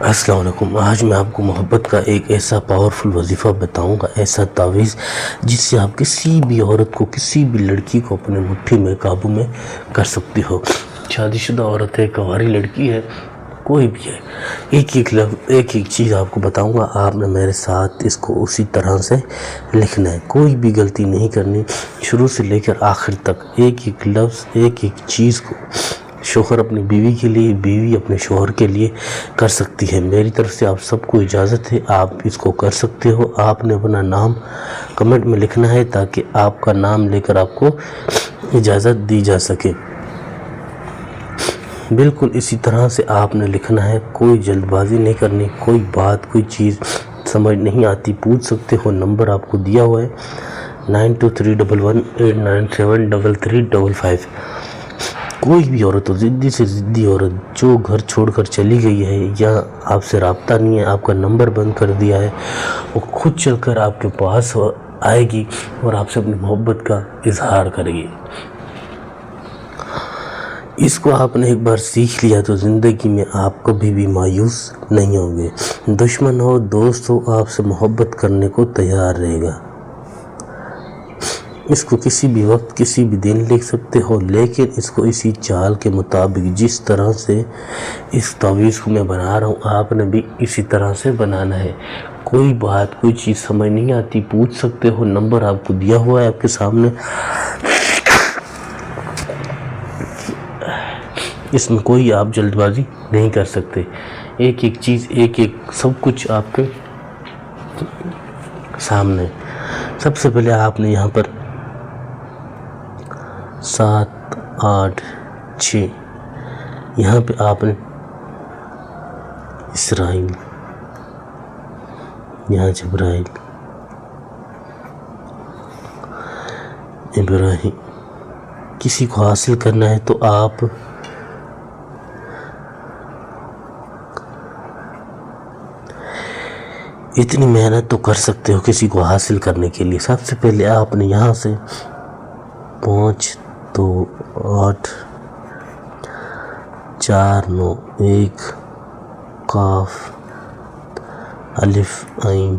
अस्सलाम वालेकुम। आज मैं आपको मोहब्बत का एक ऐसा पावरफुल वजीफ़ा बताऊंगा, ऐसा तावीज़ जिससे आप किसी भी औरत को, किसी भी लड़की को अपने मुट्ठी में काबू में कर सकती हो। शादीशुदा औरत है, कुंवारी लड़की है, कोई भी है, एक एक चीज़ आपको बताऊंगा। आपने मेरे साथ इसको उसी तरह से लिखना है, कोई भी गलती नहीं करनी, शुरू से लेकर आखिर तक एक एक लफ्ज़, एक एक चीज़ को शोहर अपनी बीवी के लिए, बीवी अपने शोहर के लिए कर सकती है। मेरी तरफ से आप सबको इजाज़त है, आप इसको कर सकते हो। आपने अपना नाम कमेंट में लिखना है ताकि आपका नाम लेकर आपको इजाज़त दी जा सके। बिल्कुल इसी तरह से आपने लिखना है, कोई जल्दबाजी नहीं करनी। कोई बात, कोई चीज़ समझ नहीं आती पूछ सकते हो। नंबर आपको दिया हुआ है 923118973355। कोई भी औरत हो, ज़िद्दी से ज़िद्दी औरत जो घर छोड़कर चली गई है या आपसे रब्ता नहीं है, आपका नंबर बंद कर दिया है, वो खुद चलकर आपके पास आएगी और आपसे अपनी मोहब्बत का इजहार करेगी। इसको आपने एक बार सीख लिया तो ज़िंदगी में आप कभी भी मायूस नहीं होंगे। दुश्मन हो, दोस्त हो, आपसे मोहब्बत करने को तैयार रहेगा। इसको किसी भी वक्त, किसी भी दिन लिख सकते हो, लेकिन इसको इसी चाल के मुताबिक, जिस तरह से इस तावीज़ को मैं बना रहा हूँ, आपने भी इसी तरह से बनाना है। कोई बात, कोई चीज़ समझ नहीं आती पूछ सकते हो। नंबर आपको दिया हुआ है आपके सामने। इसमें कोई आप जल्दबाजी नहीं कर सकते। एक एक चीज़, एक एक सब कुछ आपके सामने। सबसे पहले आपने यहाँ पर 7 8 6, यहाँ पे आपने इसराइल, यहाँ जब्राइल, इब्राहिम। किसी को हासिल करना है तो आप इतनी मेहनत तो कर सकते हो किसी को हासिल करने के लिए। सबसे पहले आपने यहाँ से 5 2 8 4 9 1 काफ अलिफ आइन।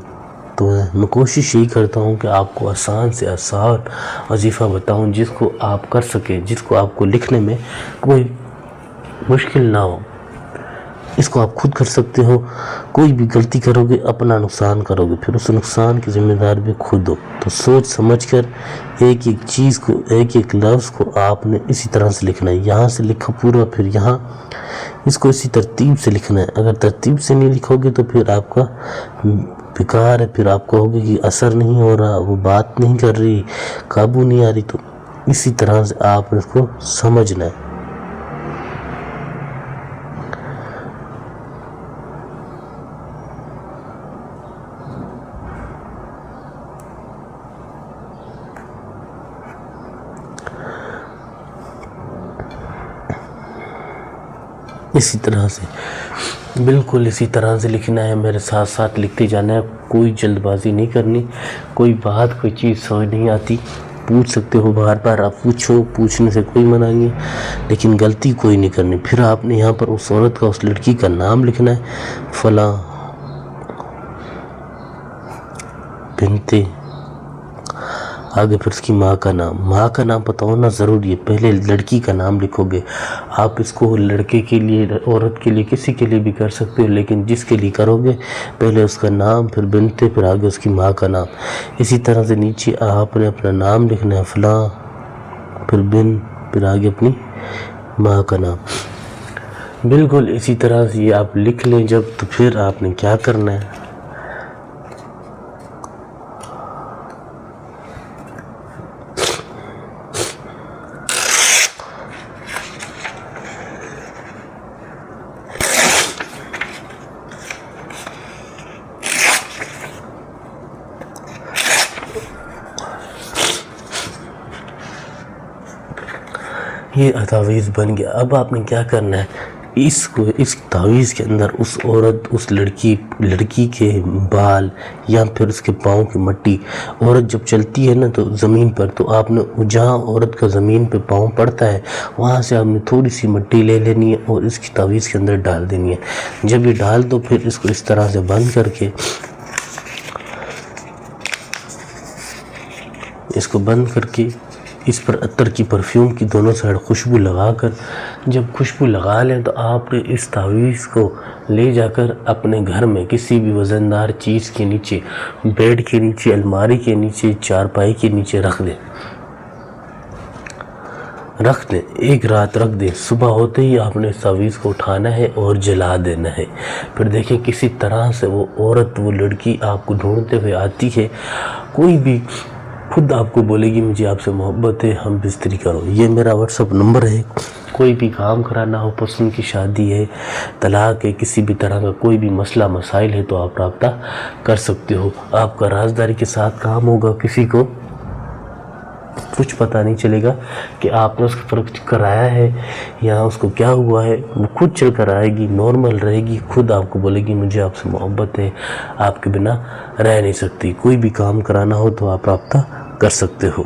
तो मैं कोशिश यही करता हूँ कि आपको आसान से आसान वजीफ़ा बताऊँ जिसको आप कर सके, जिसको आपको लिखने में कोई मुश्किल ना हो। इसको आप खुद कर सकते हो। कोई भी गलती करोगे अपना नुकसान करोगे, फिर उस नुकसान की जिम्मेदार भी खुद हो। तो सोच समझ कर एक एक चीज़ को, एक एक लफ्ज़ को आपने इसी तरह से लिखना है। यहाँ से लिखा पूरा, फिर यहाँ इसको इसी तरतीब से लिखना है। अगर तरतीब से नहीं लिखोगे तो फिर आपका बेकार है, फिर आप कहोगे कि असर नहीं हो रहा, वो बात नहीं कर रही, काबू नहीं आ रही। तो इसी तरह से आपने इसको समझना है। इसी तरह से, बिल्कुल इसी तरह से लिखना है। मेरे साथ साथ लिखते जाना है, कोई जल्दबाजी नहीं करनी। कोई बात, कोई चीज़ समझ नहीं आती पूछ सकते हो, बार बार आप पूछो, पूछने से कोई मना नहीं, लेकिन गलती कोई नहीं करनी। फिर आपने यहाँ पर उस औरत का, उस लड़की का नाम लिखना है, फलां बिनते, आगे फिर उसकी माँ का नाम। माँ का नाम पता होना ज़रूरी है। पहले लड़की का नाम लिखोगे। आप इसको लड़के के लिए, औरत के लिए, किसी के लिए भी कर सकते हो, लेकिन जिसके लिए करोगे पहले उसका नाम, फिर बिनते, फिर आगे उसकी माँ का नाम। इसी तरह से नीचे आपने अपना नाम लिखना है, फलां, फिर बिन, फिर आगे अपनी माँ का नाम। बिल्कुल इसी तरह से ये आप लिख लें जब, तो फिर आपने क्या करना है, ये तावीज़ बन गया। अब आपने क्या करना है, इस तावीज़ के अंदर उस औरत, उस लड़की के बाल या फिर उसके पाँव की मट्टी, औरत जब चलती है ना तो ज़मीन पर, तो आपने जहाँ औरत का ज़मीन पे पाँव पड़ता है वहाँ से आपने थोड़ी सी मट्टी ले लेनी है और इसकी तावीज़ के अंदर डाल देनी है। जब ये डाल दो फिर इसको इस तरह से बंद करके, इस पर अत्तर की परफ्यूम की दोनों साइड खुशबू लगाकर, जब खुशबू लगा लें तो आपने इस तावीज़ को ले जाकर अपने घर में किसी भी वज़नदार चीज़ के नीचे, बेड के नीचे, अलमारी के नीचे, चारपाई के नीचे रख दें। एक रात रख दें। सुबह होते ही आपने इस तावीज़ को उठाना है और जला देना है। फिर देखें किसी तरह से वो औरत, वो लड़की आपको ढूंढते हुए आती है, कोई भी खुद आपको बोलेगी मुझे आपसे मोहब्बत है, हम बिस्तरी करो। ये मेरा व्हाट्सअप नंबर है। कोई भी काम कराना हो, पसंद की शादी है, तलाक है, किसी भी तरह का कोई भी मसला मसाइल है तो आप रब्ता कर सकते हो। आपका राजदारी के साथ काम होगा, किसी को कुछ पता नहीं चलेगा कि आपने उसका फ़र्क कराया है या उसको क्या हुआ है। वो खुद चल कर आएगी, नॉर्मल रहेगी, खुद आपको बोलेगी मुझे आपसे मोहब्बत है, आपके बिना रह नहीं सकती। कोई भी काम कराना हो तो आप रब्ता कर सकते हो।